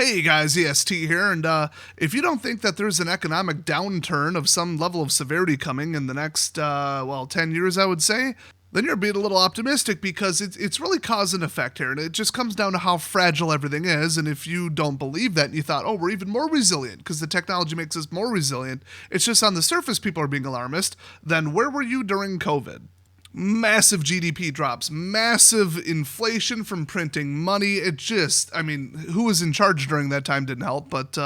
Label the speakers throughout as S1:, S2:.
S1: Hey guys, EST here, and if you don't think that there's an economic downturn of some level of severity coming in the next, 10 years, I would say, then you're being a little optimistic because it's really cause and effect here, and it just comes down to how fragile everything is, and if you don't believe that and you thought, oh, we're even more resilient because the technology makes us more resilient, it's just on the surface people are being alarmist, then where were you during COVID? Massive GDP drops, massive inflation from printing money. Who was in charge during that time didn't help, but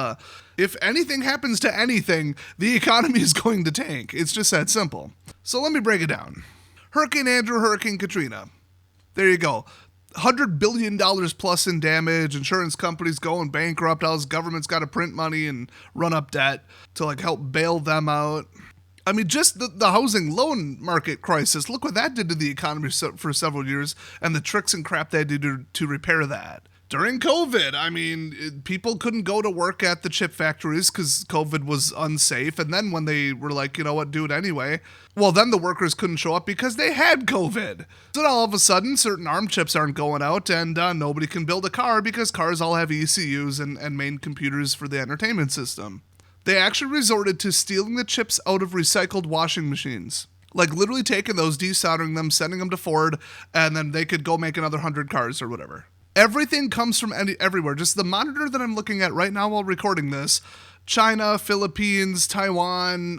S1: if anything happens to anything, the economy is going to tank. It's just that simple. So let me break it down. Hurricane Andrew, Hurricane Katrina. There you go. $100 billion plus in damage, insurance companies going bankrupt, all this government's got to print money and run up debt to help bail them out. I mean, just the housing loan market crisis, look what that did to the economy for several years and the tricks and crap they did to repair that. During COVID, people couldn't go to work at the chip factories because COVID was unsafe. And then when they were like, you know what, do it anyway, well, then the workers couldn't show up because they had COVID. So all of a sudden, certain ARM chips aren't going out and nobody can build a car because cars all have ECUs and main computers for the entertainment system. They actually resorted to stealing the chips out of recycled washing machines. Literally taking those, desoldering them, sending them to Ford, and then they could go make another 100 cars or whatever. Everything comes from everywhere. Just the monitor that I'm looking at right now while recording this, China, Philippines, Taiwan,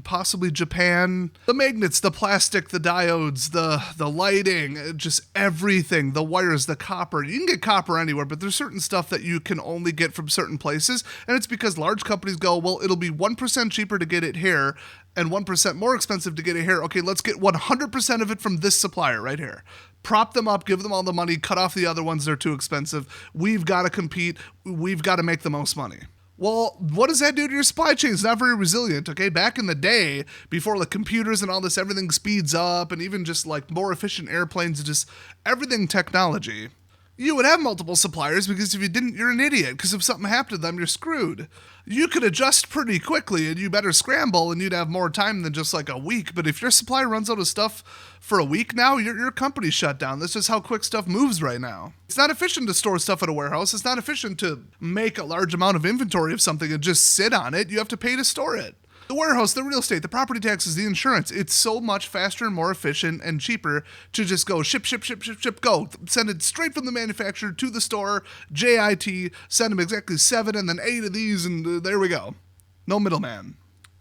S1: possibly Japan. The magnets, the plastic, the diodes, the lighting, just everything, the wires, the copper. You can get copper anywhere, but there's certain stuff that you can only get from certain places, and it's because large companies go, well, it'll be 1% cheaper to get it here and 1% more expensive to get it here. Okay, let's get 100% of it from this supplier right here. Prop them up, give them all the money, cut off the other ones, they're too expensive. We've got to compete. We've got to make the most money. Well, what does that do to your supply chain? It's not very resilient, okay? Back in the day, before the computers and all this, everything speeds up, and even just more efficient airplanes, just everything technology, you would have multiple suppliers because if you didn't, you're an idiot, because if something happened to them, you're screwed. You could adjust pretty quickly, and you better scramble, and you'd have more time than just a week, but if your supplier runs out of stuff for a week now, your company's shut down. This is how quick stuff moves right now. It's not efficient to store stuff at a warehouse. It's not efficient to make a large amount of inventory of something and just sit on it. You have to pay to store it. The warehouse, the real estate, the property taxes, the insurance, it's so much faster and more efficient and cheaper to just go ship, go. Send it straight from the manufacturer to the store, JIT, send them exactly 7 and then 8 of these, and there we go. No middleman.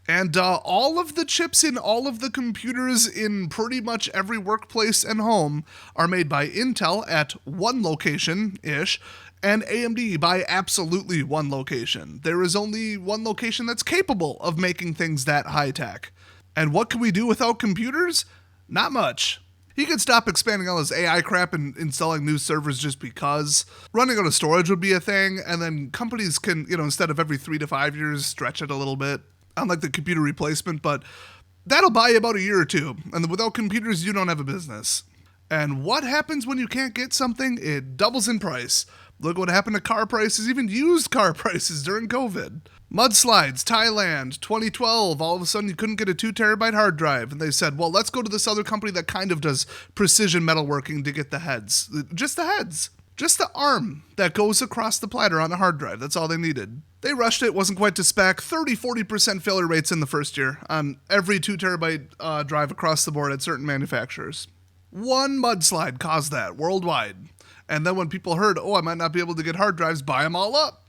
S1: And all of the chips in all of the computers in pretty much every workplace and home are made by Intel at one location-ish, and AMD by absolutely one location. There is only one location that's capable of making things that high-tech. And what can we do without computers? Not much. You could stop expanding all this AI crap and installing new servers just because. Running out of storage would be a thing, and then companies can, instead of every 3 to 5 years, stretch it a little bit. Unlike the computer replacement, but that'll buy you about a year or two. And without computers, you don't have a business. And what happens when you can't get something? It doubles in price. Look what happened to car prices, even used car prices during COVID. Mudslides, Thailand, 2012, all of a sudden you couldn't get a 2 terabyte hard drive. And they said, well, let's go to this other company that kind of does precision metalworking to get the heads. Just the heads. Just the arm that goes across the platter on the hard drive. That's all they needed. They rushed it, wasn't quite to spec. 30-40% failure rates in the first year on every 2 terabyte drive across the board at certain manufacturers. One mudslide caused that worldwide. And then when people heard, I might not be able to get hard drives, buy them all up.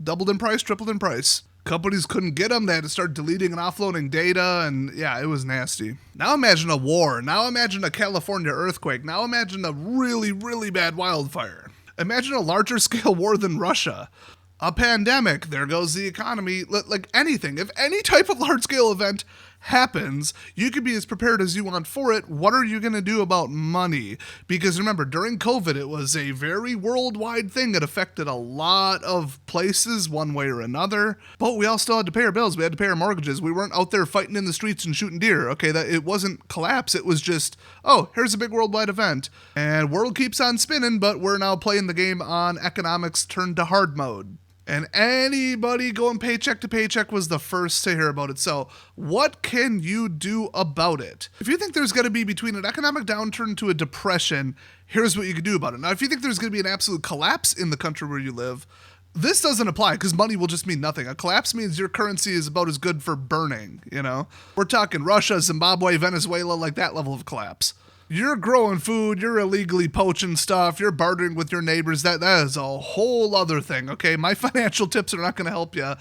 S1: Doubled in price, tripled in price. Companies couldn't get them. They had to start deleting and offloading data, and yeah, it was nasty. Now imagine a war. Now imagine a California earthquake. Now imagine a really, really bad wildfire. Imagine a larger scale war than Russia. A pandemic. There goes the economy. Anything. If any type of large scale event happens, you can be as prepared as you want for it. What are you going to do about money? Because remember, during COVID, it was a very worldwide thing. It affected a lot of places one way or another. But we all still had to pay our bills. We had to pay our mortgages. We weren't out there fighting in the streets and shooting deer. Okay, that it wasn't collapse. It was just, here's a big worldwide event. And world keeps on spinning, but we're now playing the game on economics turned to hard mode. And anybody going paycheck to paycheck was the first to hear about it. So what can you do about it? If you think there's going to be between an economic downturn to a depression, here's what you can do about it. Now, if you think there's going to be an absolute collapse in the country where you live, This doesn't apply because money will just mean nothing. A collapse means your currency is about as good for burning, you know? We're talking Russia, Zimbabwe, Venezuela, like that level of collapse. You're growing food, you're illegally poaching stuff, you're bartering with your neighbors. That is a whole other thing, okay? My financial tips are not going to help you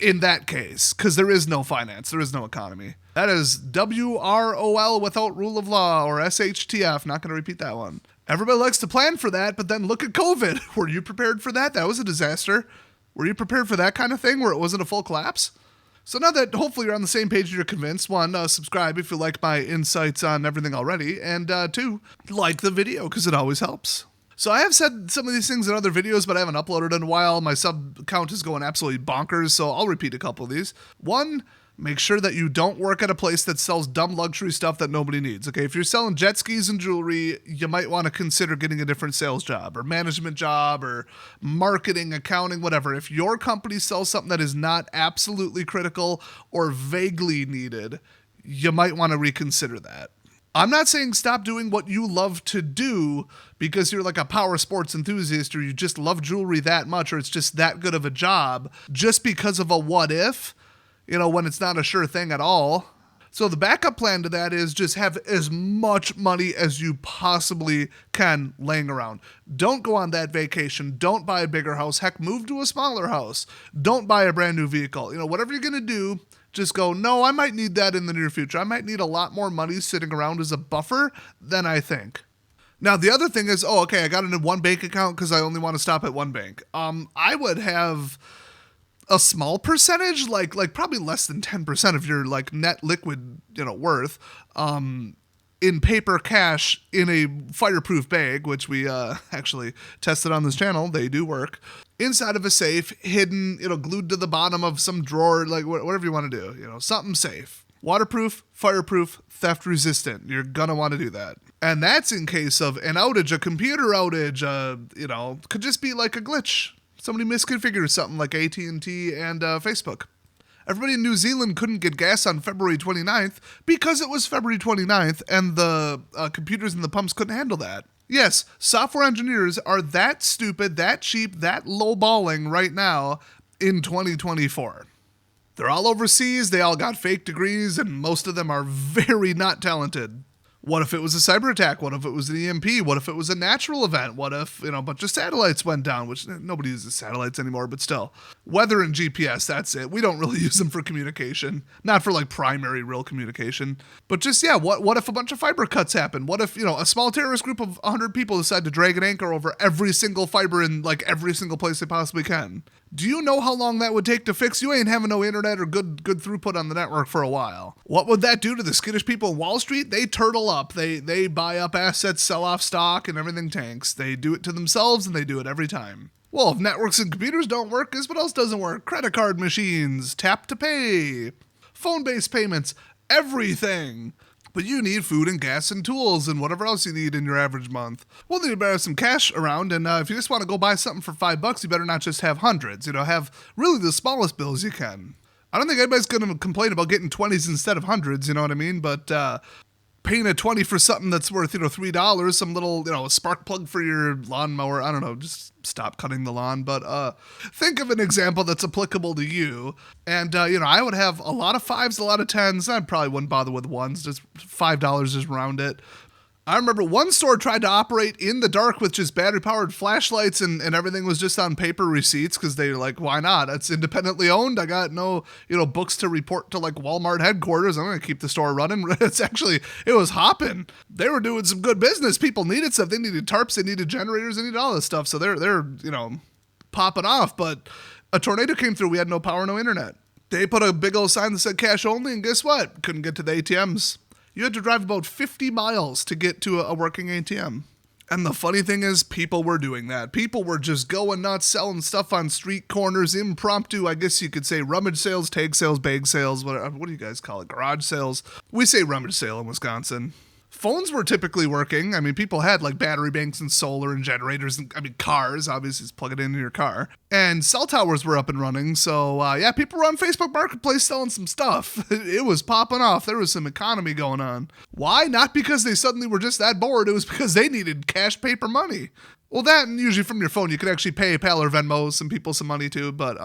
S1: in that case because there is no finance, there is no economy. That is WROL without rule of law, or SHTF. Not going to repeat that one. Everybody likes to plan for that, but then look at COVID. Were you prepared for that? That was a disaster. Were you prepared for that kind of thing where it wasn't a full collapse? So now that hopefully you're on the same page and you're convinced, one, subscribe if you like my insights on everything already, and two, like the video because it always helps. So I have said some of these things in other videos, but I haven't uploaded in a while. My sub count is going absolutely bonkers, so I'll repeat a couple of these. One, make sure that you don't work at a place that sells dumb luxury stuff that nobody needs. Okay, if you're selling jet skis and jewelry, you might want to consider getting a different sales job or management job or marketing, accounting, whatever. If your company sells something that is not absolutely critical or vaguely needed, you might want to reconsider that. I'm not saying stop doing what you love to do because you're like a power sports enthusiast or you just love jewelry that much or it's just that good of a job just because of a what if. You know, when it's not a sure thing at all. So the backup plan to that is just have as much money as you possibly can laying around. Don't go on that vacation. Don't buy a bigger house. Heck, move to a smaller house. Don't buy a brand new vehicle. You know, whatever you're going to do, just go, no, I might need that in the near future. I might need a lot more money sitting around as a buffer than I think. Now, the other thing is, I got it in one bank account because I only want to stop at one bank. I would have a small percentage, like probably less than 10% of your like net liquid, worth, in paper cash in a fireproof bag, which we actually tested on this channel. They do work. Inside of a safe, hidden, glued to the bottom of some drawer, like whatever you want to do, something safe. Waterproof, fireproof, theft resistant. You're gonna want to do that. And that's in case of an outage, a computer outage, could just be like a glitch. Somebody misconfigured something like AT&T and Facebook. Everybody in New Zealand couldn't get gas on February 29th because it was February 29th and the computers in the pumps couldn't handle that. Yes, software engineers are that stupid, that cheap, that lowballing right now in 2024. They're all overseas, they all got fake degrees, and most of them are very not talented. What if it was a cyber attack? What if it was an EMP? What if it was a natural event? What if, a bunch of satellites went down, which nobody uses satellites anymore, but still. Weather and GPS, that's it. We don't really use them for communication. Not for like primary real communication. But just, what if a bunch of fiber cuts happen? What if, a small terrorist group of 100 people decide to drag an anchor over every single fiber in like every single place they possibly can? Do you know how long that would take to fix? You ain't having no internet or good throughput on the network for a while. What would that do to the skittish people in Wall Street? They turtle up. They buy up assets, sell off stock, and everything tanks. They do it to themselves, and they do it every time. Well, if networks and computers don't work, guess what else doesn't work? Credit card machines, tap to pay, phone-based payments, everything. But you need food and gas and tools and whatever else you need in your average month. Well, then you better have some cash around, and if you just want to go buy something for $5, you better not just have hundreds. Have really the smallest bills you can. I don't think anybody's going to complain about getting 20s instead of hundreds, you know what I mean? But paying a 20 for something that's worth, $3, some little, spark plug for your lawnmower, I don't know, just stop cutting the lawn. But think of an example that's applicable to you. And, I would have a lot of 5s, a lot of 10s. I probably wouldn't bother with 1s, just $5, just round it. I remember one store tried to operate in the dark with just battery-powered flashlights and everything was just on paper receipts because they were like, why not? It's independently owned. I got no, books to report to like Walmart headquarters. I'm going to keep the store running. It was hopping. They were doing some good business. People needed stuff. They needed tarps. They needed generators. They needed all this stuff. So they're popping off. But a tornado came through. We had no power, no internet. They put a big old sign that said cash only. And guess what? Couldn't get to the ATMs. You had to drive about 50 miles to get to a working ATM. And the funny thing is, people were doing that. People were just going nuts, selling stuff on street corners, impromptu, I guess you could say rummage sales, tag sales, bag sales, what do you guys call it? Garage sales. We say rummage sale in Wisconsin. Phones were typically working. I mean, people had like battery banks and solar and generators and cars, obviously just plug it into your car. And cell towers were up and running. So people were on Facebook Marketplace selling some stuff. It was popping off. There was some economy going on. Why? Not because they suddenly were just that bored. It was because they needed cash paper money. Well, that and usually from your phone, you can actually PayPal or Venmo some people some money too. But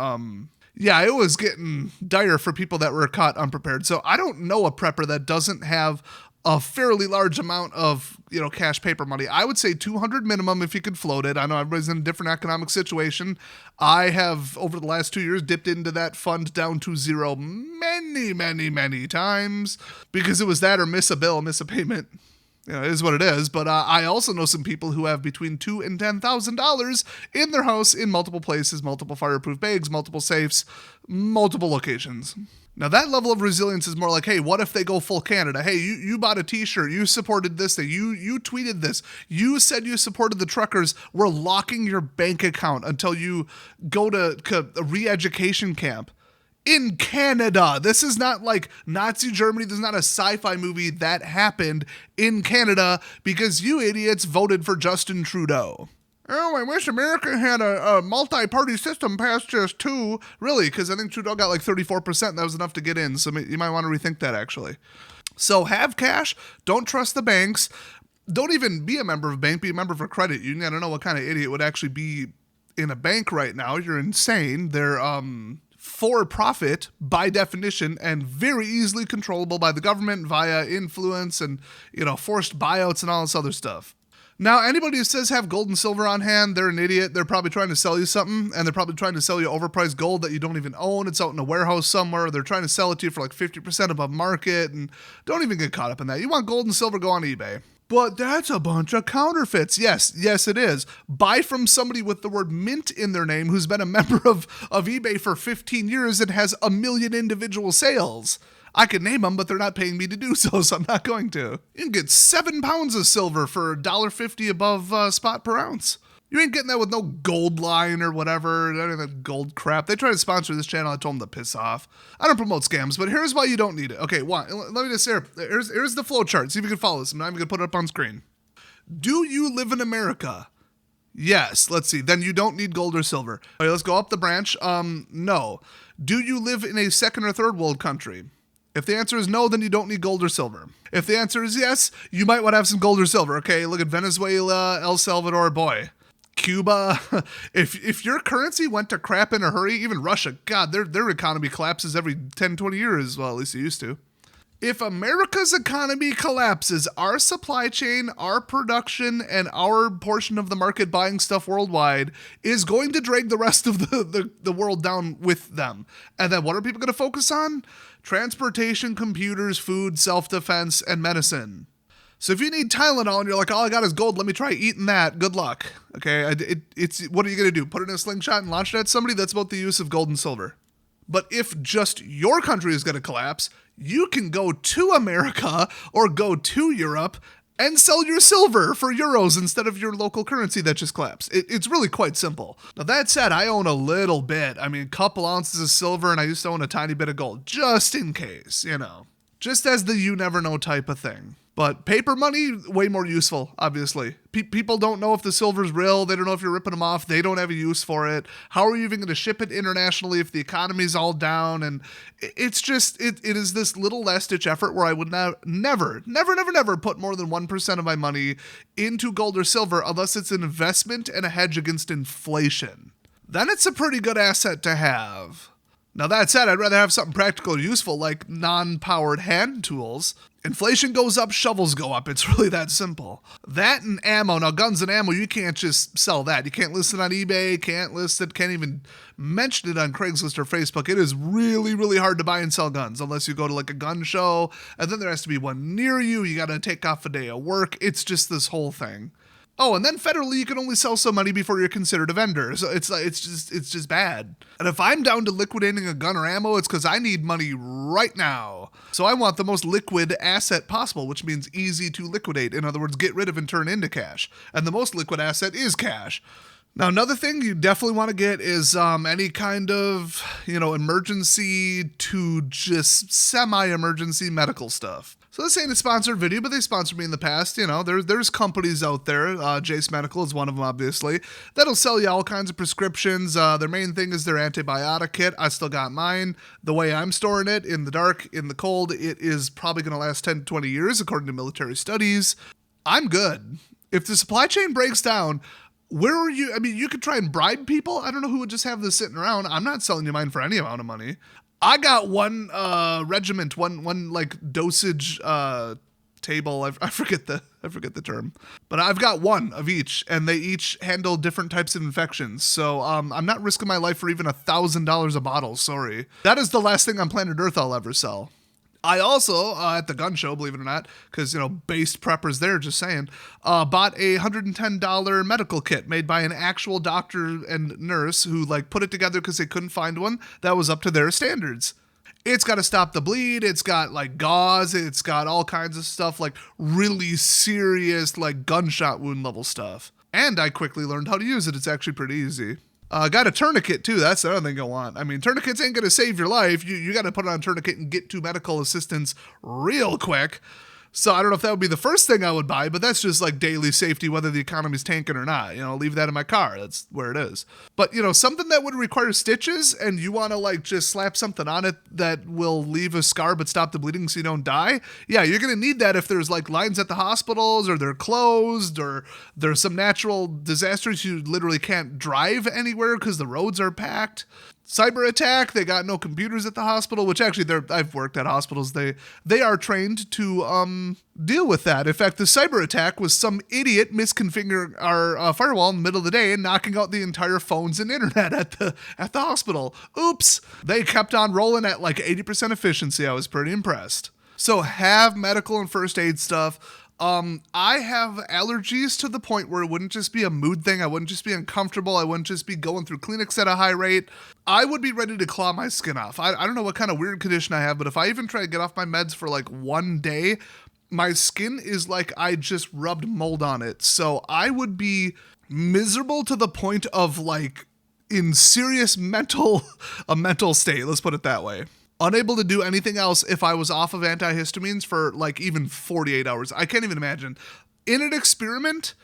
S1: yeah, it was getting dire for people that were caught unprepared. So I don't know a prepper that doesn't have a fairly large amount of, cash paper money. I would say 200 minimum if you could float it. I know everybody's in a different economic situation. I have, over the last 2 years, dipped into that fund down to zero many, many, many times because it was that or miss a bill, miss a payment. It is what it is. But I also know some people who have between $2,000 and $10,000 in their house in multiple places, multiple fireproof bags, multiple safes, multiple locations. Now, that level of resilience is more like, hey, what if they go full Canada? Hey, you bought a t-shirt. You supported this thing. You tweeted this. You said you supported the truckers. We're locking your bank account until you go to a re-education camp. In Canada. This is not like Nazi Germany. This is not a sci-fi movie that happened in Canada because you idiots voted for Justin Trudeau. Oh, I wish America had a multi-party system past just two. Really, because I think Trudeau got like 34%. That was enough to get in. So you might want to rethink that, actually. So have cash. Don't trust the banks. Don't even be a member of a bank. Be a member of a credit union. I don't know what kind of idiot would actually be in a bank right now. You're insane. They're for profit by definition and very easily controllable by the government via influence and, forced buyouts and all this other stuff. Now, anybody who says have gold and silver on hand, they're an idiot. They're probably trying to sell you something, and they're probably trying to sell you overpriced gold that you don't even own. It's out in a warehouse somewhere. They're trying to sell it to you for like 50% above market, and don't even get caught up in that. You want gold and silver, go on eBay. But that's a bunch of counterfeits. Yes, it is. Buy from somebody with the word mint in their name who's been a member of eBay for 15 years and has 1 million individual sales. I could name them, but they're not paying me to do so, so I'm not going to. You can get 7 pounds of silver for $1.50 above spot per ounce. You ain't getting that with no gold line or whatever, any of that gold crap. They try to sponsor this channel. I told them to piss off. I don't promote scams, but here's why you don't need it. Okay, one, let me just say, here's the flow chart. See if you can follow this. I'm not even going to put it up on screen. Do you live in America? Yes. Let's see. Then you don't need gold or silver. Okay, let's go up the branch. No. Do you live in a second or third world country? If the answer is no, then you don't need gold or silver. If the answer is yes, you might want to have some gold or silver. Okay, look at Venezuela, El Salvador, boy. Cuba. If your currency went to crap in a hurry, even Russia, God, their economy collapses every 10, 20 years. Well, at least it used to. If America's economy collapses, our supply chain, our production, and our portion of the market buying stuff worldwide is going to drag the rest of the world down with them. And then what are people going to focus on? Transportation, computers, food, self-defense, and medicine. So if you need Tylenol and you're like, all I got is gold, let me try eating that. Good luck. Okay, it's what are you going to do? Put it in a slingshot and launch it at somebody? That's about the use of gold and silver. But if just your country is going to collapse, you can go to America or go to Europe and sell your silver for euros instead of your local currency that just collapsed. It's really quite simple. Now, that said, I own a little bit. I mean, a couple ounces of silver, and I used to own a tiny bit of gold, just in case, Just as the you never know type of thing. But paper money, way more useful, obviously. People don't know if the silver's real. They don't know if you're ripping them off. They don't have a use for it. How are you even going to ship it internationally if the economy's all down? And it's just, it is this little last-ditch effort where I would never put more than 1% of my money into gold or silver unless it's an investment and a hedge against inflation. Then it's a pretty good asset to have. Now, that said, I'd rather have something practical or useful like non-powered hand tools. Inflation goes up, shovels go up. It's really that simple. That and ammo. Now, guns and ammo, you can't just sell that. You can't list it on eBay, can't list it, can't even mention it on Craigslist or Facebook. It is really, really hard to buy and sell guns unless you go to like a gun show, and then there has to be one near you. You got to take off a day of work. It's just this whole thing. Oh, and then federally, you can only sell so many before you're considered a vendor. So it's just bad. And if I'm down to liquidating a gun or ammo, it's because I need money right now. So I want the most liquid asset possible, which means easy to liquidate. In other words, get rid of and turn into cash. And the most liquid asset is cash. Now, another thing you definitely want to get is any kind of, emergency to just semi-emergency medical stuff. So this ain't a sponsored video, but they sponsored me in the past. There's companies out there, Jace Medical is one of them, obviously, that'll sell you all kinds of prescriptions. Their main thing is their antibiotic kit. I still got mine. The way I'm storing it, in the dark, in the cold, it is probably going to last 10 to 20 years, according to military studies. I'm good. If the supply chain breaks down, Where are you? I mean, you could try and bribe people. I don't know who would just have this sitting around. I'm not selling you mine for any amount of money. I got one regiment, one like dosage table. I forget the term, but I've got one of each, and they each handle different types of infections. So I'm not risking my life for even $1,000 a bottle. Sorry, that is the last thing on planet Earth I'll ever sell. I also, at the gun show, believe it or not, because, based preppers there, just saying, bought a $110 medical kit made by an actual doctor and nurse who, put it together because they couldn't find one that was up to their standards. It's got to stop the bleed. It's got, gauze. It's got all kinds of stuff, really serious, gunshot wound level stuff. And I quickly learned how to use it. It's actually pretty easy. Got a tourniquet too. That's the other thing I want. I mean, tourniquets ain't going to save your life. You got to put on a tourniquet and get to medical assistance real quick. So I don't know if that would be the first thing I would buy, but that's just daily safety, whether the economy's tanking or not. Leave that in my car. That's where it is. But, something that would require stitches and you want to just slap something on it that will leave a scar but stop the bleeding so you don't die. Yeah, you're going to need that if there's lines at the hospitals or they're closed or there's some natural disasters. You literally can't drive anywhere because the roads are packed. Cyber attack, they got no computers at the hospital, which actually I've worked at hospitals. They are trained to deal with that. In fact, the cyber attack was some idiot misconfiguring our firewall in the middle of the day and knocking out the entire phones and internet at the hospital. Oops. They kept on rolling at 80% efficiency. I was pretty impressed. So have medical and first aid stuff. I have allergies to the point where it wouldn't just be a mood thing. I wouldn't just be uncomfortable. I wouldn't just be going through Kleenex at a high rate. I would be ready to claw my skin off. I don't know what kind of weird condition I have, but if I even try to get off my meds for 1 day, my skin is like I just rubbed mold on it. So I would be miserable to the point of in serious mental state. Let's put it that way. Unable to do anything else if I was off of antihistamines for even 48 hours. I can't even imagine. In an experiment,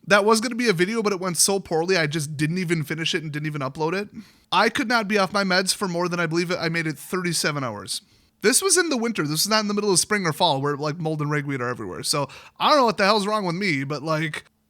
S1: that was going to be a video, but it went so poorly, I just didn't even finish it and didn't even upload it. I could not be off my meds for more than, I believe I made it 37 hours. This was in the winter. This was not in the middle of spring or fall where mold and ragweed are everywhere. So I don't know what the hell's wrong with me, but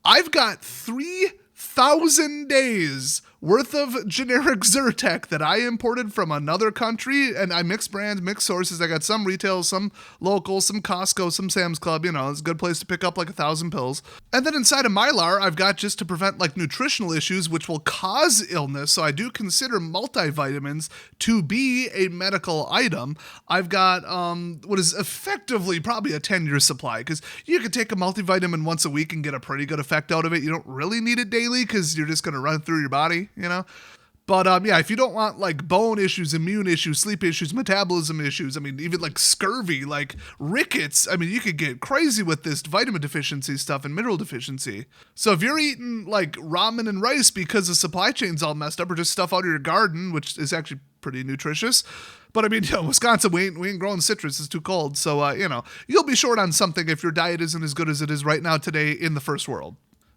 S1: I've got 3,000 days worth of generic Zyrtec that I imported from another country, and I mix brands, mix sources. I got some retail, some local, some Costco, some Sam's Club. It's a good place to pick up 1,000 pills. And then inside of Mylar, I've got just to prevent nutritional issues, which will cause illness. So I do consider multivitamins to be a medical item. I've got what is effectively probably a 10-year supply, because you could take a multivitamin once a week and get a pretty good effect out of it. You don't really need it daily because you're just going to run through your body. But if you don't want bone issues, immune issues, sleep issues, metabolism issues, even scurvy, rickets, you could get crazy with this vitamin deficiency stuff and mineral deficiency. So if you're eating ramen and rice because the supply chain's all messed up, or just stuff out of your garden, which is actually pretty nutritious. But Wisconsin, we ain't growing citrus. It's too cold. So, you'll be short on something if your diet isn't as good as it is right now today in the first world.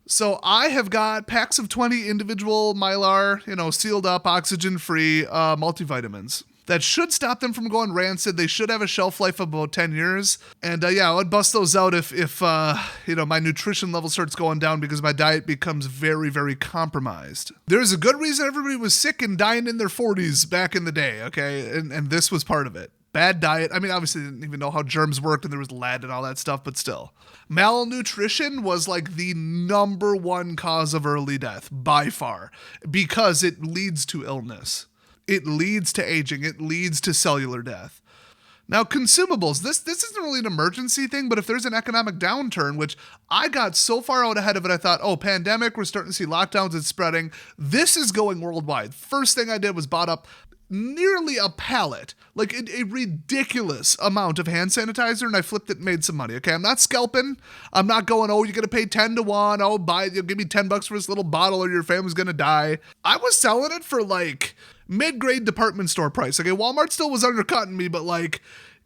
S1: So I have got packs of 20 individual Mylar, sealed up, oxygen-free multivitamins. That should stop them from going rancid. They should have a shelf life of about 10 years. And I would bust those out if my nutrition level starts going down because my diet becomes very, very compromised. There's a good reason everybody was sick and dying in their 40s back in the day, okay? And this was part of it. Bad diet. Obviously they didn't even know how germs worked and there was lead and all that stuff, but still. Malnutrition was the number one cause of early death by far because it leads to illness. It leads to aging. It leads to cellular death. Now, consumables, this isn't really an emergency thing, but if there's an economic downturn, which I got so far out ahead of it, I thought, pandemic, we're starting to see lockdowns, it's spreading. This is going worldwide. First thing I did was bought up nearly a pallet, a ridiculous amount of hand sanitizer, and I flipped it and made some money. Okay, I'm not scalping. I'm not going, you're going to pay 10 to 1. Give me $10 for this little bottle or your family's going to die. I was selling it for mid-grade department store price. Okay, Walmart still was undercutting me, but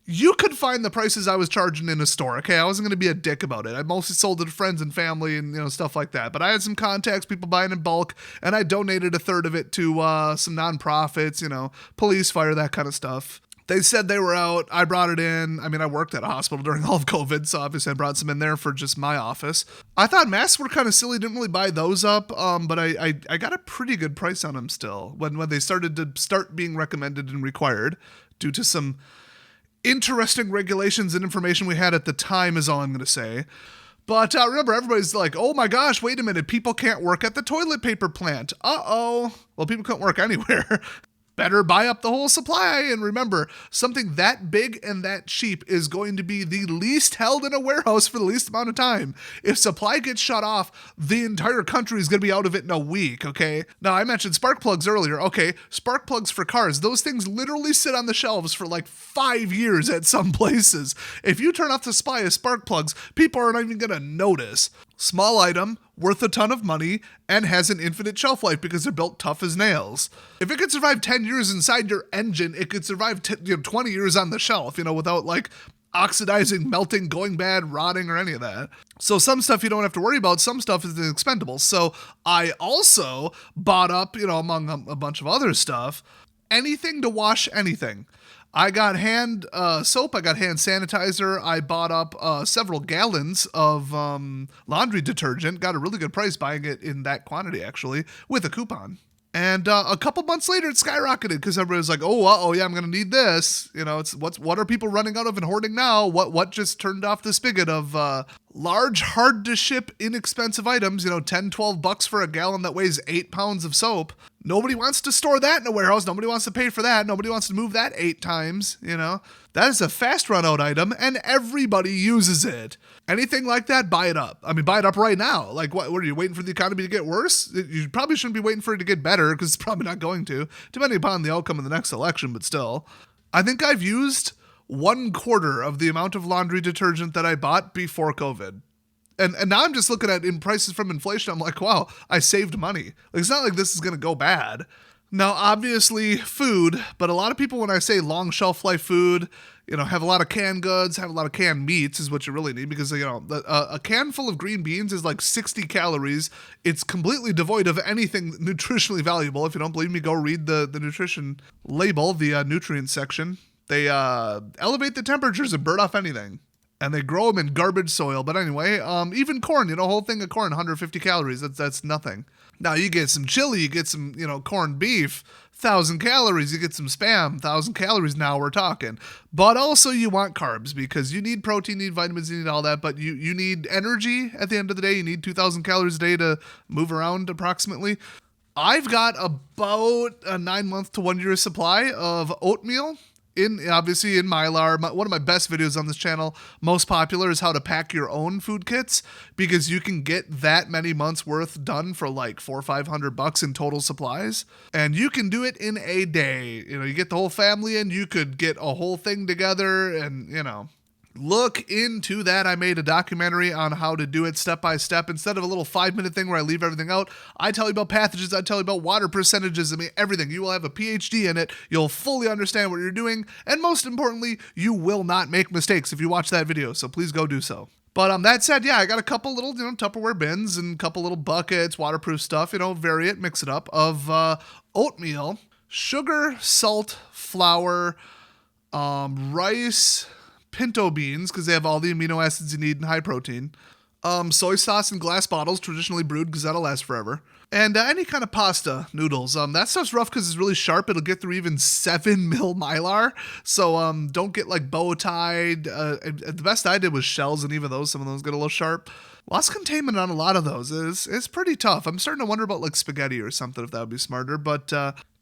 S1: you could find the prices I was charging in a store, okay? I wasn't going to be a dick about it. I mostly sold it to friends and family and, stuff like that. But I had some contacts, people buying in bulk, and I donated a third of it to some nonprofits, police, fire, that kind of stuff. They said they were out. I brought it in. I mean, I worked at a hospital during all of COVID, so obviously I brought some in there for just my office. I thought masks were kind of silly. Didn't really buy those up, but I got a pretty good price on them still when they started being recommended and required due to some interesting regulations and information we had at the time is all I'm going to say. But remember, everybody's like, oh my gosh, wait a minute, people can't work at the toilet paper plant. Uh-oh. Well, people can't work anywhere. Better buy up the whole supply. And remember, something that big and that cheap is going to be the least held in a warehouse for the least amount of time. If supply gets shut off, the entire country is going to be out of it in a week, okay? Now, I mentioned spark plugs earlier. Okay, spark plugs for cars. Those things literally sit on the shelves for like 5 years at some places. If you turn off the supply of spark plugs, people aren't even going to notice. Small item, worth a ton of money, and has an infinite shelf life because they're built tough as nails. If it could survive 10 years inside your engine, it could survive 20 years on the shelf, without like oxidizing, melting, going bad, rotting, or any of that. So some stuff you don't have to worry about. Some stuff is expendable. So I also bought up, among a bunch of other stuff, anything to wash anything. I got hand soap, I got hand sanitizer, I bought up several gallons of laundry detergent, got a really good price buying it in that quantity actually, with a coupon. And a couple months later, it skyrocketed because everybody was like, oh, yeah, I'm going to need this. What are people running out of and hoarding now? What just turned off the spigot of large, hard to ship, inexpensive items, $10-12 for a gallon that weighs 8 pounds of soap. Nobody wants to store that in a warehouse. Nobody wants to pay for that. Nobody wants to move that 8 times, That is a fast run out item and everybody uses it. Anything like that, buy it up. I mean, buy it up right now. Like, what are you waiting for the economy to get worse? You probably shouldn't be waiting for it to get better because it's probably not going to, depending upon the outcome of the next election, but still. I think I've used 1/4 of the amount of laundry detergent that I bought before COVID. And now I'm just looking at in prices from inflation. I'm like, wow, I saved money. Like, it's not like this is going to go bad. Now, obviously, food, but a lot of people, when I say long shelf life food, have a lot of canned goods, have a lot of canned meats is what you really need because, a can full of green beans is like 60 calories. It's completely devoid of anything nutritionally valuable. If you don't believe me, go read the nutrition label, the nutrient section. They elevate the temperatures and burn off anything. And they grow them in garbage soil. But anyway, even corn, a whole thing of corn, 150 calories. That's nothing. Now you get some chili, you get some, corned beef, 1,000 calories. You get some Spam, 1,000 calories. Now we're talking. But also you want carbs because you need protein, you need vitamins, you need all that. But you need energy at the end of the day. You need 2,000 calories a day to move around approximately. I've got about a 9-month to 1 year supply of oatmeal. Obviously in Mylar. One of my best videos on this channel, most popular, is how to pack your own food kits because you can get that many months worth done for like $400 or $500 in total supplies. And you can do it in a day. You get the whole family in, you could get a whole thing together and, look into that. I made a documentary on how to do it step by step. Instead of a little 5-minute thing where I leave everything out, I tell you about pathogens, I tell you about water percentages, everything. You will have a PhD in it. You'll fully understand what you're doing. And most importantly, you will not make mistakes if you watch that video. So please go do so. But that said, yeah, I got a couple little, Tupperware bins and a couple little buckets, waterproof stuff, vary it, mix it up, of oatmeal, sugar, salt, flour, rice, pinto beans, because they have all the amino acids you need and high protein. Soy sauce in glass bottles, traditionally brewed because that'll last forever. And any kind of pasta noodles. That stuff's rough because it's really sharp. It'll get through even 7 mil Mylar. So don't get like bow tied. The best I did was shells, and even some of those get a little sharp. Loss containment on a lot of those is pretty tough. I'm starting to wonder about like spaghetti or something, if that would be smarter. But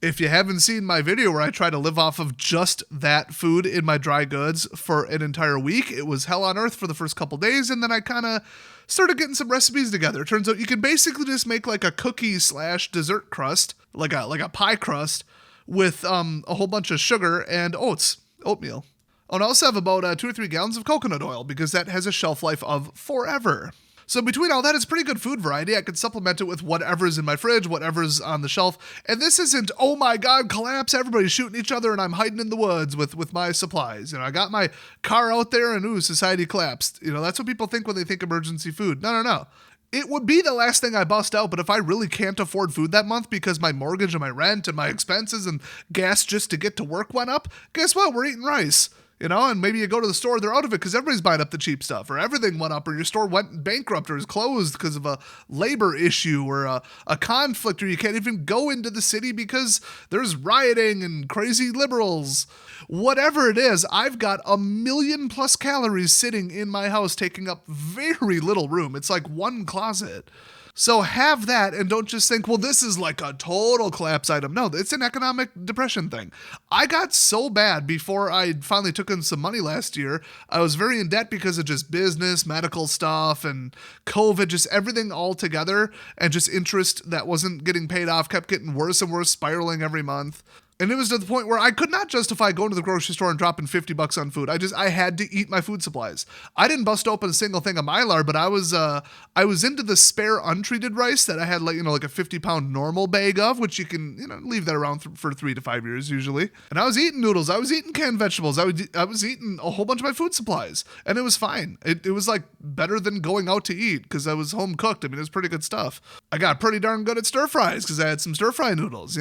S1: if you haven't seen my video where I try to live off of just that food in my dry goods for an entire week, it was hell on earth for the first couple days. And then I kind of started getting some recipes together. It turns out you can basically just make like a cookie / dessert crust, like a pie crust with a whole bunch of sugar and oatmeal. Oh, and I also have about 2 or 3 gallons of coconut oil because that has a shelf life of forever. So between all that, it's pretty good food variety. I could supplement it with whatever's in my fridge, whatever's on the shelf. And this isn't, oh my God, collapse, everybody's shooting each other and I'm hiding in the woods with my supplies. I got my car out there and society collapsed. That's what people think when they think emergency food. No. It would be the last thing I bust out, but if I really can't afford food that month because my mortgage and my rent and my expenses and gas just to get to work went up, guess what? We're eating rice. And maybe you go to the store, they're out of it because everybody's buying up the cheap stuff, or everything went up, or your store went bankrupt or is closed because of a labor issue or a conflict, or you can't even go into the city because there's rioting and crazy liberals. Whatever it is, I've got 1,000,000+ calories sitting in my house taking up very little room. It's like one closet. So have that and don't just think, well, this is like a total collapse item. No, it's an economic depression thing. I got so bad before I finally took in some money last year. I was very in debt because of just business, medical stuff, and COVID, just everything all together, and just interest that wasn't getting paid off kept getting worse and worse, spiraling every month. And it was to the point where I could not justify going to the grocery store and dropping $50 on food. I had to eat my food supplies. I didn't bust open a single thing of Mylar, but I was into the spare untreated rice that I had like a 50-pound normal bag of, which you can leave that around for 3 to 5 years usually. And I was eating noodles. I was eating canned vegetables. I was eating a whole bunch of my food supplies, and it was fine. It was like better than going out to eat because I was home cooked. I mean, it was pretty good stuff. I got pretty darn good at stir fries because I had some stir fry noodles.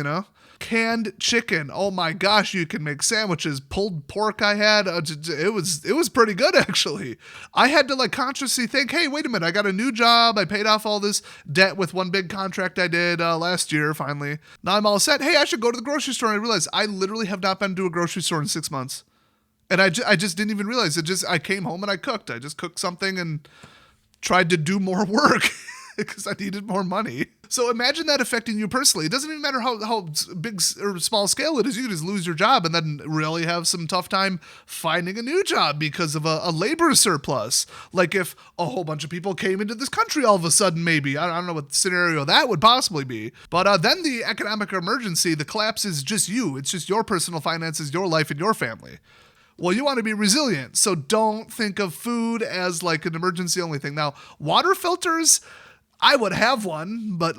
S1: Canned chicken. Oh my gosh, you can make sandwiches. Pulled pork I had. It was pretty good actually. I had to consciously think, hey, wait a minute, I got a new job. I paid off all this debt with one big contract I did last year finally. Now I'm all set. Hey, I should go to the grocery store. And I realized I literally have not been to a grocery store in 6 months. And I just didn't even realize it. I came home and I cooked. I just cooked something and tried to do more work because I needed more money. So imagine that affecting you personally. It doesn't even matter how big or small scale it is. You can just lose your job and then really have some tough time finding a new job because of a labor surplus. Like if a whole bunch of people came into this country all of a sudden, maybe. I don't know what scenario that would possibly be. But then the economic emergency, the collapse is just you. It's just your personal finances, your life, and your family. Well, you want to be resilient, so don't think of food as like an emergency only thing. Now, water filters, I would have one, but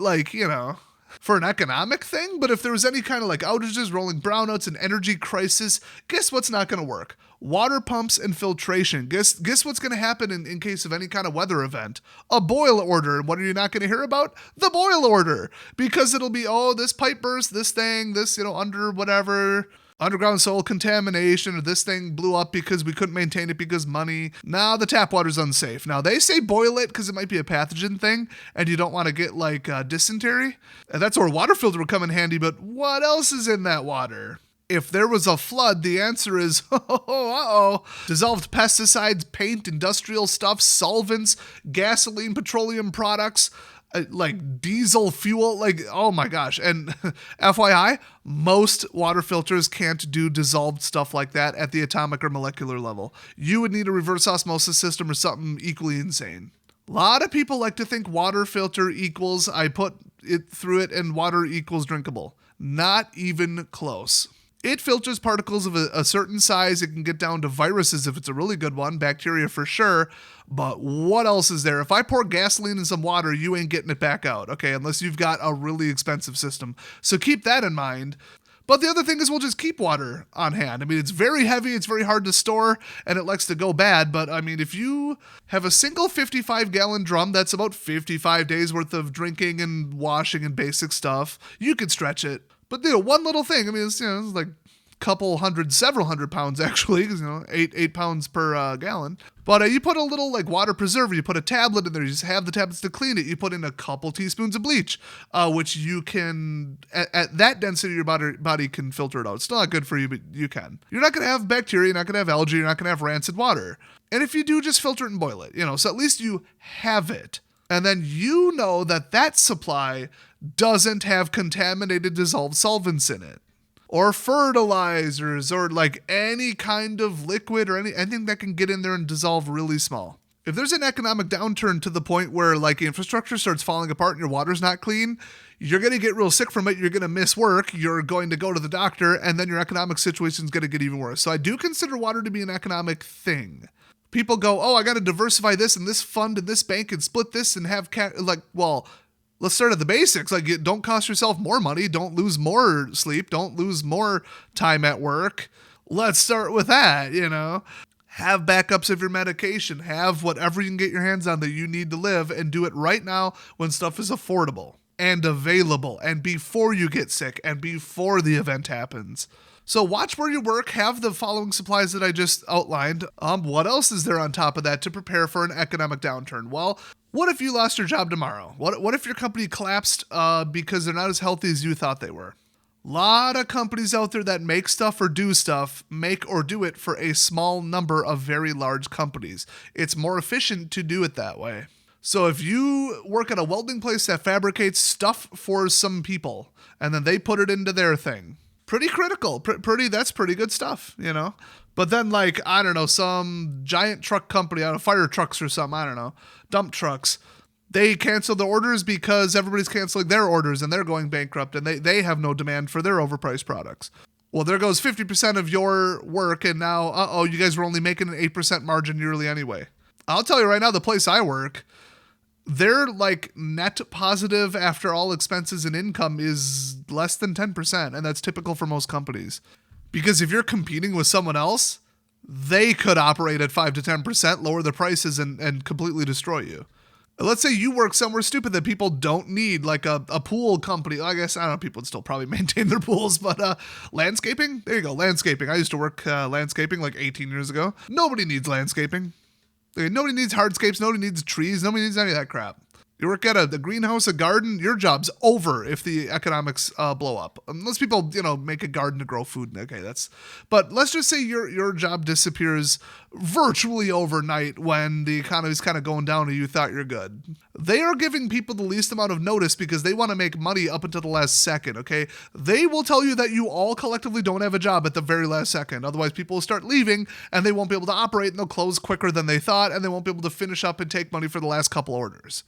S1: for an economic thing. But if there was any kind of outages, rolling brownouts, and energy crisis, guess what's not going to work? Water pumps and filtration. Guess what's going to happen in case of any kind of weather event? A boil order. And what are you not going to hear about? The boil order. Because it'll be, this pipe burst, this thing, this, under whatever, underground soil contamination, or this thing blew up because we couldn't maintain it because money. Now the tap water's unsafe. Now they say boil it because it might be a pathogen thing and you don't want to get dysentery. And that's where a water filter would come in handy, but what else is in that water? If there was a flood, the answer is, dissolved pesticides, paint, industrial stuff, solvents, gasoline, petroleum products, diesel fuel, oh my gosh. And FYI, most water filters can't do dissolved stuff like that at the atomic or molecular level. You would need a reverse osmosis system or something equally insane. A lot of people like to think water filter equals I put it through it and water equals drinkable. Not even close. It filters particles of a certain size. It can get down to viruses if it's a really good one, bacteria for sure. But what else is there? If I pour gasoline in some water, you ain't getting it back out, okay? Unless you've got a really expensive system. So keep that in mind. But the other thing is we'll just keep water on hand. I mean, it's very heavy, it's very hard to store, and it likes to go bad. But I mean, if you have a single 55-gallon drum, that's about 55 days worth of drinking and washing and basic stuff, you could stretch it. But one little thing, I mean, it's like several hundred pounds actually, because 8 pounds per gallon. But you put a little water preserver, you put a tablet in there, you just have the tablets to clean it. You put in a couple teaspoons of bleach, which you can, at that density, your body can filter it out. It's still not good for you, but you can. You're not going to have bacteria, you're not going to have algae, you're not going to have rancid water. And if you do, just filter it and boil it, so at least you have it. And then that supply doesn't have contaminated dissolved solvents in it, or fertilizers, or any kind of liquid, or anything that can get in there and dissolve really small. If there's an economic downturn to the point where infrastructure starts falling apart and your water's not clean, you're going to get real sick from it. You're going to miss work. You're going to go to the doctor, and then your economic situation is going to get even worse. So I do consider water to be an economic thing. People go, I got to diversify this and this fund and this bank and split this and have let's start at the basics. Don't cost yourself more money. Don't lose more sleep. Don't lose more time at work. Let's start with that, Have backups of your medication. Have whatever you can get your hands on that you need to live, and do it right now when stuff is affordable and available and before you get sick and before the event happens. So watch where you work, have the following supplies that I just outlined. What else is there on top of that to prepare for an economic downturn? Well, what if you lost your job tomorrow? What if your company collapsed because they're not as healthy as you thought they were? Lot of companies out there that make stuff or do stuff, make or do it for a small number of very large companies. It's more efficient to do it that way. So if you work at a welding place that fabricates stuff for some people, and then they put it into their thing, pretty critical, that's pretty good stuff, you know? But then like, I don't know, some giant truck company out of fire trucks or something, I don't know, dump trucks, they cancel the orders because everybody's canceling their orders and they're going bankrupt and they have no demand for their overpriced products. Well, there goes 50% of your work, and now, you guys were only making an 8% margin yearly anyway. I'll tell you right now, the place I work, their like net positive after all expenses and income is less than 10%, and that's typical for most companies. Because if you're competing with someone else, they could operate at 5 to 10%, lower the prices, and completely destroy you. Let's say you work somewhere stupid that people don't need, like a pool company. I guess, I don't know, people would still probably maintain their pools, but landscaping? There you go, landscaping. I used to work landscaping like 18 years ago. Nobody needs landscaping. Nobody needs hardscapes, nobody needs trees, nobody needs any of that crap. You work at a greenhouse, a garden, your job's over if the economics blow up. Unless people, make a garden to grow food. Okay, but let's just say your job disappears virtually overnight when the economy's kind of going down and you thought you're good. They are giving people the least amount of notice because they want to make money up until the last second, okay? They will tell you that you all collectively don't have a job at the very last second. Otherwise, people will start leaving and they won't be able to operate, and they'll close quicker than they thought, and they won't be able to finish up and take money for the last couple orders.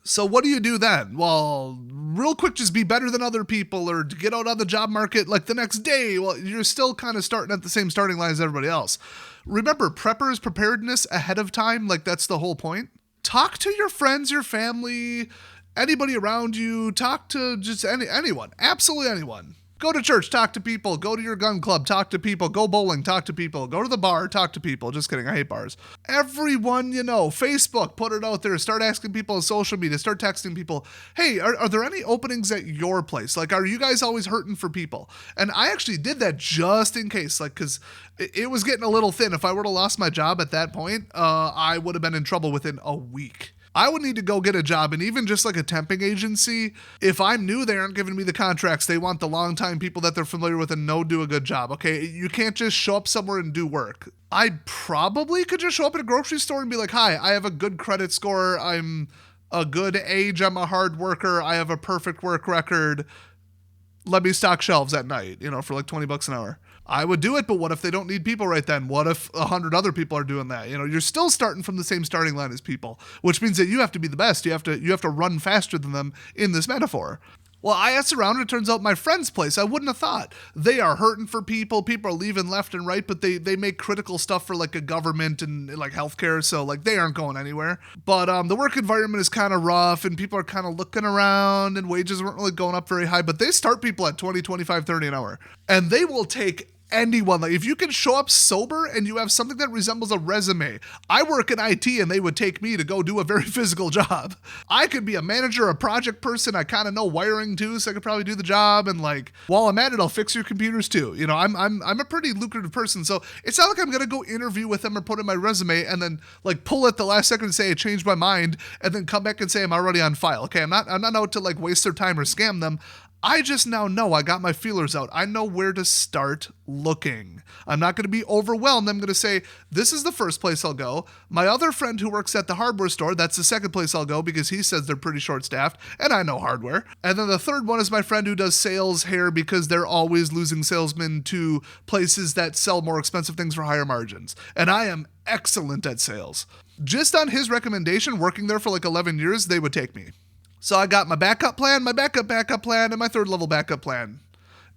S1: So what do you do then? Well, real quick, just be better than other people or to get out on the job market like the next day. Well, you're still kind of starting at the same starting line as everybody else. Remember, preppers, preparedness ahead of time, like that's the whole point. Talk to your friends, your family, anybody around you. Talk to just anyone, absolutely anyone. Go to church, talk to people. Go to your gun club, talk to people. Go bowling, talk to people. Go to the bar, talk to people. Just kidding, I hate bars. Everyone you know, Facebook, put it out there. Start asking people on social media. Start texting people. Hey, are there any openings at your place? Like, are you guys always hurting for people? And I actually did that just in case, like, because it was getting a little thin. If I would have lost my job at that point, I would have been in trouble within a week. I would need to go get a job, and even just like a temping agency, if I knew they aren't giving me the contracts, they want the long-time people that they're familiar with and know do a good job, okay? You can't just show up somewhere and do work. I probably could just show up at a grocery store and be like, hi, I have a good credit score, I'm a good age, I'm a hard worker, I have a perfect work record, let me stock shelves at night, for like $20 an hour. I would do it, but what if they don't need people right then? What if 100 other people are doing that? You're still starting from the same starting line as people, which means that you have to be the best. You have to run faster than them in this metaphor. Well, I asked around, and it turns out my friend's place, I wouldn't have thought. They are hurting for people. People are leaving left and right, but they make critical stuff for like a government and like healthcare, so like they aren't going anywhere. But the work environment is kind of rough, and people are kind of looking around, and wages weren't really going up very high, but they start people at 20, 25, 30 an hour. And they will take anyone. Like, if you can show up sober and you have something that resembles a resume. I work in IT and they would take me to go do a very physical job. I could be a manager, a project person. I kind of know wiring too, so I could probably do the job. And like, while I'm at it, I'll fix your computers too. I'm a pretty lucrative person. So it's not like I'm going to go interview with them or put in my resume and then like pull at the last second and say I changed my mind and then come back and say I'm already on file. Okay. I'm not out to like waste their time or scam them. I just now know I got my feelers out. I know where to start looking. I'm not going to be overwhelmed. I'm going to say, this is the first place I'll go. My other friend who works at the hardware store, that's the second place I'll go because he says they're pretty short-staffed, and I know hardware. And then the third one is my friend who does sales hair because they're always losing salesmen to places that sell more expensive things for higher margins. And I am excellent at sales. Just on his recommendation, working there for like 11 years, they would take me. So I got my backup plan, my backup plan, and my third level backup plan.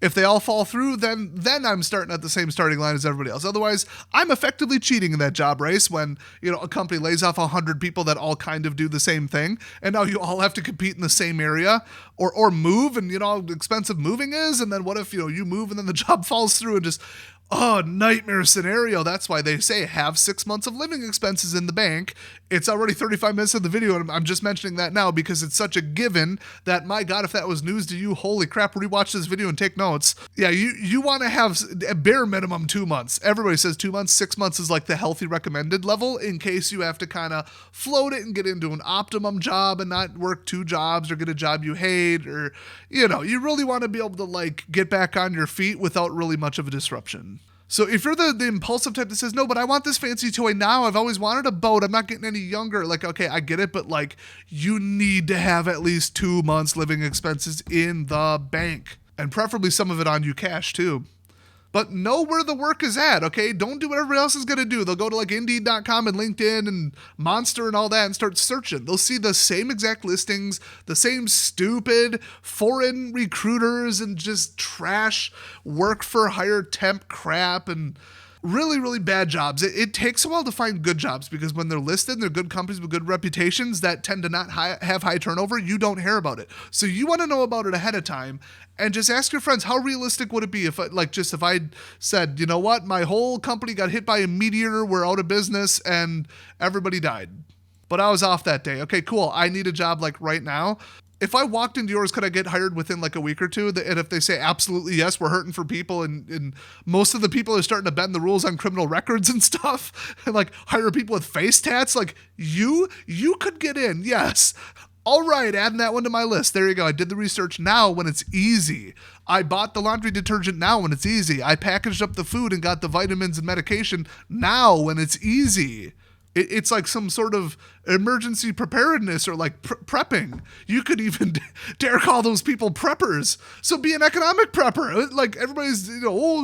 S1: If they all fall through, then I'm starting at the same starting line as everybody else. Otherwise, I'm effectively cheating in that job race when, a company lays off 100 people that all kind of do the same thing, and now you all have to compete in the same area or move, and how expensive moving is, and then what if, you move and then the job falls through and just Oh, nightmare scenario. That's why they say have 6 months of living expenses in the bank. It's already 35 minutes of the video, and I'm just mentioning that now because it's such a given that, my God, if that was news to you, holy crap, rewatch this video and take notes. Yeah, you want to have a bare minimum 2 months. Everybody says 2 months. 6 months is like the healthy recommended level in case you have to kind of float it and get into an optimum job and not work 2 jobs or get a job you hate, or, you really want to be able to like get back on your feet without really much of a disruption. So if you're the impulsive type that says, no, but I want this fancy toy now, I've always wanted a boat, I'm not getting any younger, like, okay, I get it, but like, you need to have at least 2 months living expenses in the bank, and preferably some of it on you cash too. But know where the work is at, okay? Don't do what everybody else is going to do. They'll go to like Indeed.com and LinkedIn and Monster and all that and start searching. They'll see the same exact listings, the same stupid foreign recruiters and just trash work for hire temp crap and really, really bad jobs. It takes a while to find good jobs because when they're listed, they're good companies with good reputations that tend to not have high turnover. You don't hear about it. So you want to know about it ahead of time and just ask your friends, how realistic would it be if I said, you know what, my whole company got hit by a meteor, we're out of business, and everybody died. But I was off that day. Okay, cool. I need a job like right now. If I walked into yours, could I get hired within like a week or two? And if they say absolutely yes, we're hurting for people, and most of the people are starting to bend the rules on criminal records and stuff, and like hire people with face tats, like you could get in, yes. All right, adding that one to my list. There you go. I did the research now when it's easy. I bought the laundry detergent now when it's easy. I packaged up the food and got the vitamins and medication now when it's easy. It's like some sort of emergency preparedness or like prepping. You could even dare call those people preppers. So be an economic prepper. Like everybody's,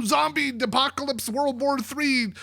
S1: zombie apocalypse, World War III,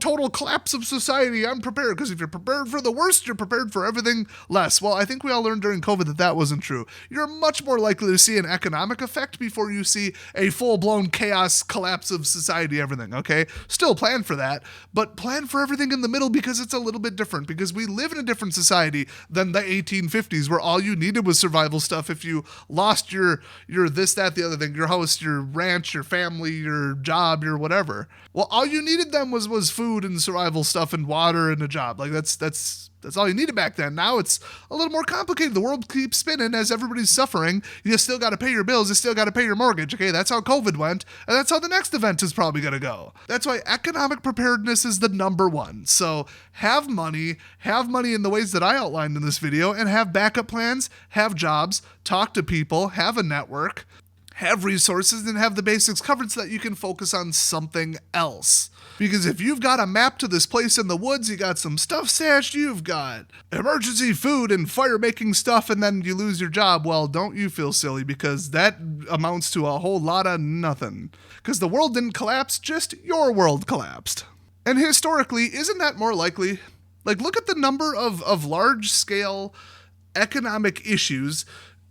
S1: total collapse of society. I'm prepared. Because if you're prepared for the worst, you're prepared for everything less. Well, I think we all learned during COVID that wasn't true. You're much more likely to see an economic effect before you see a full-blown chaos collapse of society, everything, okay? Still plan for that, but plan for everything in the middle because it's a little bit different, because we live in a different society than the 1850s where all you needed was survival stuff. If you lost your this, that, the other thing, your house, your ranch, your family, your job, your whatever, well, all you needed then was food and survival stuff and water and a job. Like that's all you needed back then. Now it's a little more complicated. The world keeps spinning as everybody's suffering. You still got to pay your bills. You still got to pay your mortgage. Okay, that's how COVID went, and that's how the next event is probably going to go. That's why economic preparedness is the number one. So have money in the ways that I outlined in this video, and have backup plans, have jobs, talk to people, have a network, have resources, and have the basics covered so that you can focus on something else. Because if you've got a map to this place in the woods, you got some stuff stashed, you've got emergency food and fire-making stuff, and then you lose your job, well, don't you feel silly, because that amounts to a whole lot of nothing. Because the world didn't collapse, just your world collapsed. And historically, isn't that more likely? Like, look at the number of large-scale economic issues.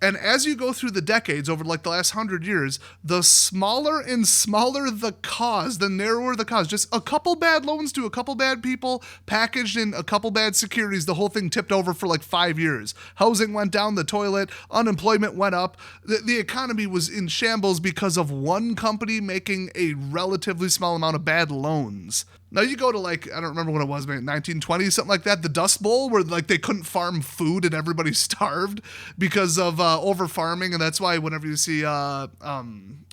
S1: And as you go through the decades over like the last 100 years, the smaller and smaller the cause, the narrower the cause. Just a couple bad loans to a couple bad people packaged in a couple bad securities. The whole thing tipped over for like 5 years. Housing went down the toilet. Unemployment went up. The economy was in shambles because of one company making a relatively small amount of bad loans. Now you go to like, I don't remember what it was, maybe 1920, something like that, the Dust Bowl, where like they couldn't farm food and everybody starved because of over farming. And that's why whenever you see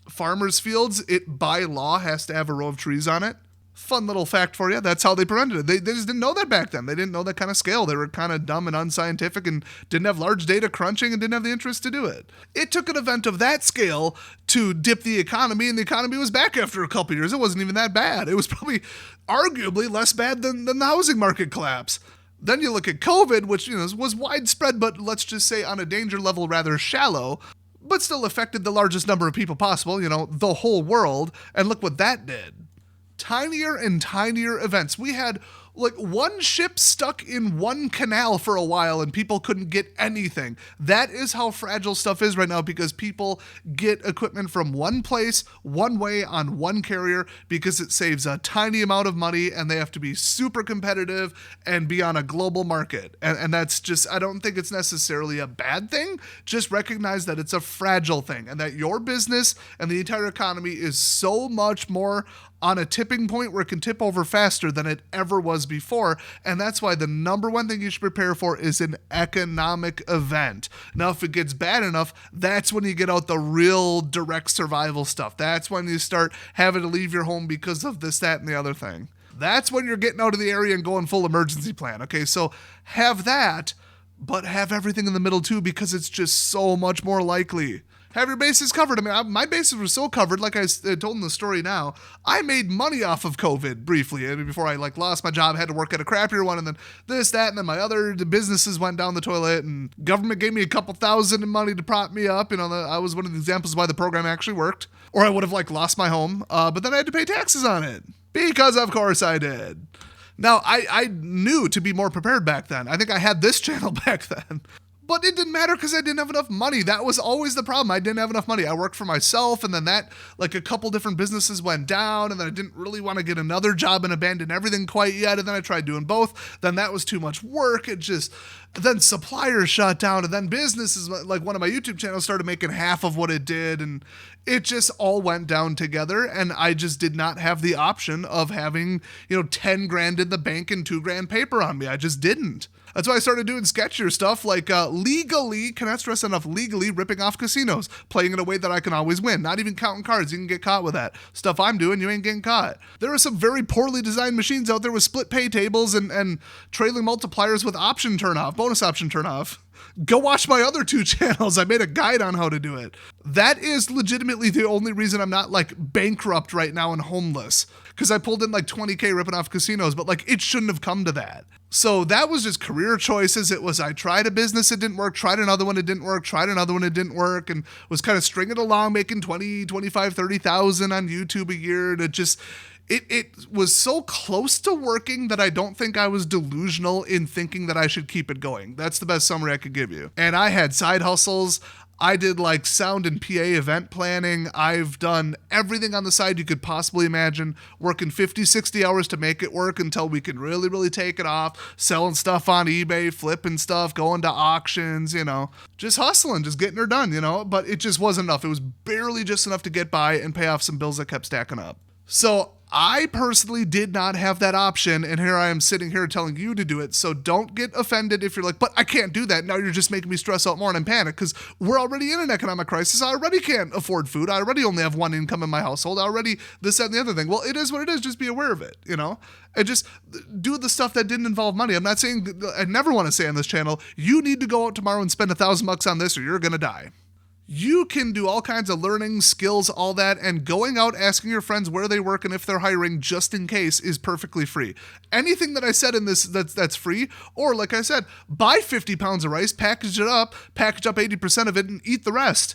S1: farmers' fields, it by law has to have a row of trees on it. Fun little fact for you. That's how they prevented it. They just didn't know that back then. They didn't know that kind of scale. They were kind of dumb and unscientific and didn't have large data crunching and didn't have the interest to do it. It took an event of that scale to dip the economy, and the economy was back after a couple years. It wasn't even that bad. It was probably arguably less bad than the housing market collapse. Then you look at COVID, which was widespread, but let's just say on a danger level rather shallow, but still affected the largest number of people possible, the whole world, and look what that did. Tinier and tinier events. We had Like one ship stuck in one canal for a while and people couldn't get anything. That is how fragile stuff is right now, because people get equipment from one place, one way, on one carrier, because it saves a tiny amount of money and they have to be super competitive and be on a global market. And that's just, I don't think it's necessarily a bad thing. Just recognize that it's a fragile thing and that your business and the entire economy is so much more on a tipping point where it can tip over faster than it ever was before. And that's why the number one thing you should prepare for is an economic event. Now, if it gets bad enough, that's when you get out the real direct survival stuff. That's when you start having to leave your home because of this, that, and the other thing. That's when you're getting out of the area and going full emergency plan. Okay, so have that, but have everything in the middle too, because it's just so much more likely. Have your bases covered. I mean, my bases were so covered, like I told in the story now, I made money off of COVID briefly. I mean, before I lost my job, I had to work at a crappier one, and then this, that, and then my other businesses went down the toilet, and government gave me a couple thousand in money to prop me up. I was one of the examples why the program actually worked, or I would have lost my home, but then I had to pay taxes on it, because of course I did. Now, I knew to be more prepared back then. I think I had this channel back then. But it didn't matter because I didn't have enough money. That was always the problem. I didn't have enough money. I worked for myself, and then that, a couple different businesses went down, and then I didn't really want to get another job and abandon everything quite yet, and then I tried doing both. Then that was too much work. Then suppliers shut down, and then businesses, like one of my YouTube channels, started making half of what it did, and it just all went down together, and I just did not have the option of having, 10 grand in the bank and 2 grand paper on me. I just didn't. That's why I started doing sketchier stuff legally, cannot stress enough, legally ripping off casinos, playing in a way that I can always win, not even counting cards. You can get caught with that. Stuff I'm doing, you ain't getting caught. There are some very poorly designed machines out there with split pay tables and trailing multipliers with bonus option turn-off. Go watch my other 2 channels. I made a guide on how to do it. That is legitimately the only reason I'm not bankrupt right now and homeless, because I pulled in $20K ripping off casinos, but it shouldn't have come to that. So that was just career choices. It was, I tried a business, it didn't work, tried another one, it didn't work, tried another one, it didn't work, and was kind of stringing along, making 20, 25, 30,000 on YouTube a year. And it was so close to working that I don't think I was delusional in thinking that I should keep it going. That's the best summary I could give you. And I had side hustles. I did sound and PA event planning. I've done everything on the side you could possibly imagine, working 50, 60 hours to make it work until we can really, really take it off, selling stuff on eBay, flipping stuff, going to auctions, just hustling, just getting her done, but it just wasn't enough. It was barely just enough to get by and pay off some bills that kept stacking up. So I personally did not have that option, and here I am sitting here telling you to do it. So don't get offended if you're like, but I can't do that. Now you're just making me stress out more and panic, because we're already in an economic crisis. I already can't afford food. I already only have one income in my household. I already this, that, and the other thing. Well, it is what it is. Just be aware of it, and just do the stuff that didn't involve money. I'm not saying, I never want to say on this channel, you need to go out tomorrow and spend $1,000 on this or you're going to die. You can do all kinds of learning, skills, all that, and going out asking your friends where they work and if they're hiring just in case is perfectly free. Anything that I said in this that's free, or like I said, buy 50 pounds of rice, package up 80% of it, and eat the rest.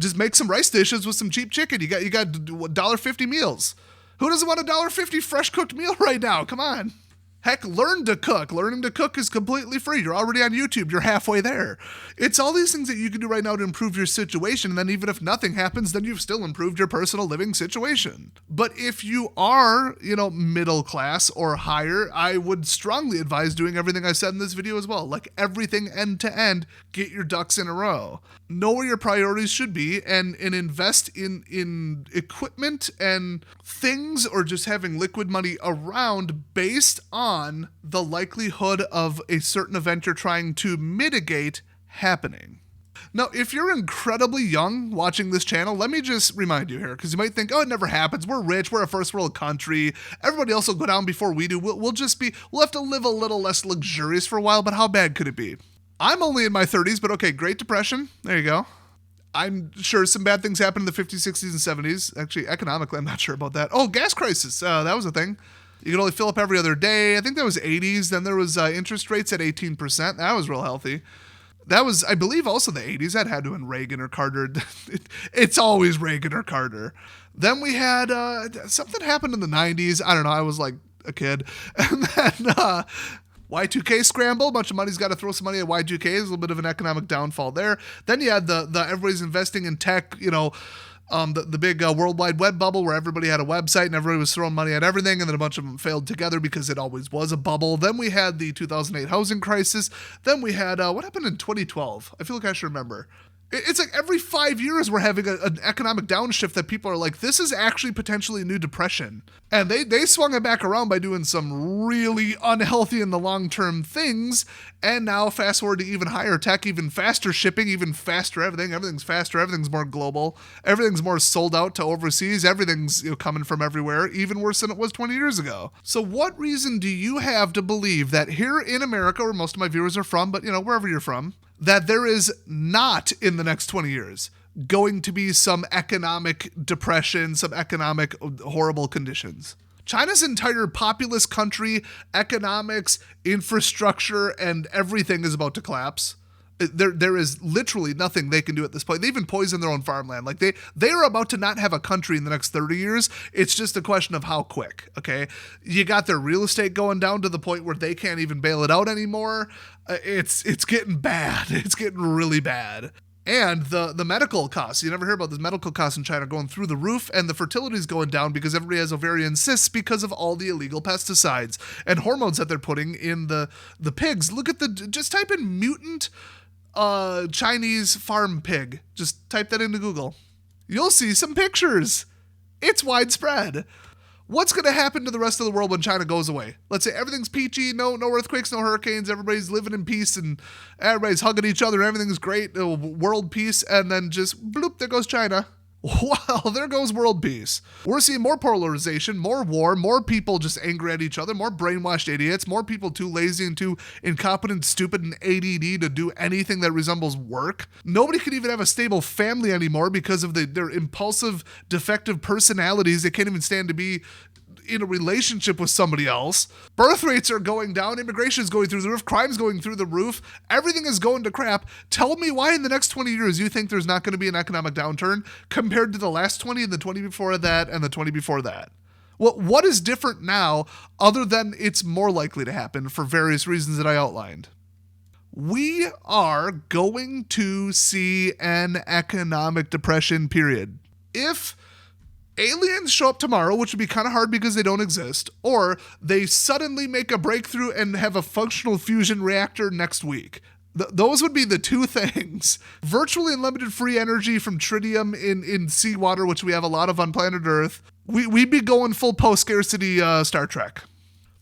S1: Just make some rice dishes with some cheap chicken. You got $1.50 meals. Who doesn't want a $1.50 fresh cooked meal right now? Come on. Heck, learn to cook. Learning to cook is completely free. You're already on YouTube. You're halfway there. It's all these things that you can do right now to improve your situation. And then even if nothing happens, then you've still improved your personal living situation. But if you are, middle class or higher, I would strongly advise doing everything I said in this video as well. Everything end to end, get your ducks in a row. Know where your priorities should be and invest in equipment and things, or just having liquid money around based on the likelihood of a certain event you're trying to mitigate happening. Now, if you're incredibly young watching this channel, let me just remind you here, because you might think, oh, it never happens. We're rich. We're a first world country. Everybody else will go down before we do. We'll have to live a little less luxurious for a while, but how bad could it be? I'm only in my 30s, but okay, Great Depression. There you go. I'm sure some bad things happened in the 50s, 60s, and 70s. Actually, economically, I'm not sure about that. Oh, gas crisis. That was a thing. You could only fill up every other day. I think that was 80s. Then there was interest rates at 18%. That was real healthy. That was, I believe, also the 80s. That had to have been Reagan or Carter. It's always Reagan or Carter. Then we had something happened in the 90s. I don't know. I was a kid. And then Y2K scramble, a bunch of money's got to throw some money at Y2K. There's a little bit of an economic downfall there. Then you had the everybody's investing in tech, the big World Wide Web bubble where everybody had a website and everybody was throwing money at everything, and then a bunch of them failed together because it always was a bubble. Then we had the 2008 housing crisis. Then we had, what happened in 2012? I feel like I should remember. It's like every 5 years we're having an economic downshift that people are like, this is actually potentially a new depression. And they swung it back around by doing some really unhealthy in the long-term things. And now fast forward to even higher tech, even faster shipping, even faster everything. Everything's faster. Everything's more global. Everything's more sold out to overseas. Everything's coming from everywhere, even worse than it was 20 years ago. So what reason do you have to believe that here in America, where most of my viewers are from, but wherever you're from, that there is not in the next 20 years going to be some economic depression, some economic horrible conditions? China's entire populous country, economics, infrastructure, and everything is about to collapse. There is literally nothing they can do at this point. They even poison their own farmland. Like they are about to not have a country in the next 30 years. It's just a question of how quick, okay? You got their real estate going down to the point where they can't even bail it out anymore. It's getting bad. It's getting really bad. And the medical costs, you never hear about this medical costs in China going through the roof, and the fertility's going down because everybody has ovarian cysts because of all the illegal pesticides and hormones that they're putting in the pigs. Look at just type in mutant Chinese farm pig. Just type that into Google. You'll see some pictures. It's widespread. What's going to happen to the rest of the world when China goes away? Let's say everything's peachy, no earthquakes, no hurricanes, everybody's living in peace and everybody's hugging each other, everything's great, world peace, and then just bloop, there goes China. Well, there goes world peace. We're seeing more polarization, more war, more people just angry at each other, more brainwashed idiots, more people too lazy and too incompetent, stupid, and ADD to do anything that resembles work. Nobody can even have a stable family anymore because of their impulsive, defective personalities. They can't even stand to be in a relationship with somebody else. Birth rates are going down. Immigration is going through the roof. Crime's going through the roof. Everything is going to crap. Tell me why in the next 20 years you think there's not going to be an economic downturn compared to the last 20 and the 20 before that and the 20 before that. Well, what is different now other than it's more likely to happen for various reasons that I outlined? We are going to see an economic depression, period. If aliens show up tomorrow, which would be kind of hard because they don't exist, or they suddenly make a breakthrough and have a functional fusion reactor next week. Those would be the two things. Virtually unlimited free energy from tritium in seawater, which we have a lot of on planet Earth. We'd be going full post-scarcity Star Trek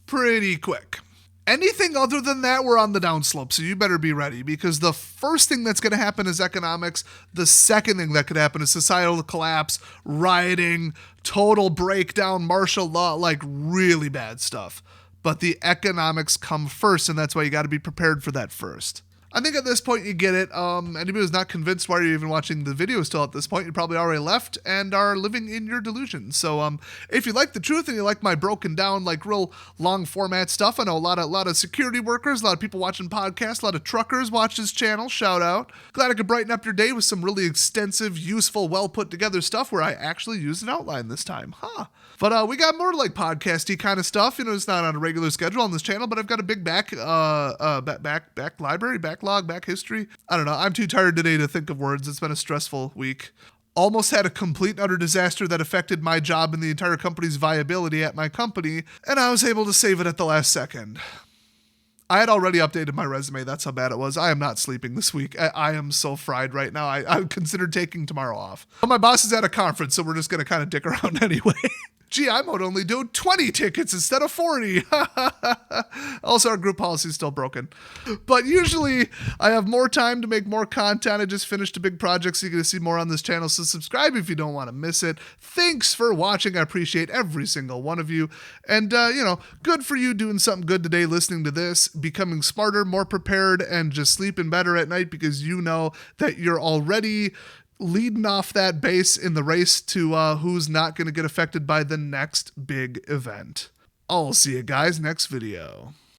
S1: pretty quick. Anything other than that, we're on the downslope, so you better be ready, because the first thing that's going to happen is economics. The second thing that could happen is societal collapse, rioting, total breakdown, martial law, like really bad stuff. But the economics come first, and that's why you got to be prepared for that first. I think at this point you get it. Anybody who's not convinced why you're even watching the video still at this point, you probably already left and are living in your delusion. So if you like the truth and you like my broken down, like real long format stuff, I know a lot of security workers, a lot of people watching podcasts, a lot of truckers watch this channel. Shout out. Glad I could brighten up your day with some really extensive, useful, well put together stuff where I actually used an outline this time. But we got more like podcasty kind of stuff. It's not on a regular schedule on this channel, but I've got a big back library, backlog, back history. I don't know. I'm too tired today to think of words. It's been a stressful week. Almost had a complete and utter disaster that affected my job and the entire company's viability at my company, and I was able to save it at the last second. I had already updated my resume. That's how bad it was. I am not sleeping this week. I am so fried right now. I considered taking tomorrow off. But my boss is at a conference, so we're just going to kind of dick around anyway. Gee, I might only do 20 tickets instead of 40. Also, our group policy is still broken. But usually, I have more time to make more content. I just finished a big project, so you're going to see more on this channel. So subscribe if you don't want to miss it. Thanks for watching. I appreciate every single one of you. And, good for you doing something good today, listening to this, becoming smarter, more prepared, and just sleeping better at night because you know that you're already leading off that base in the race to who's not going to get affected by the next big event. I'll see you guys next video.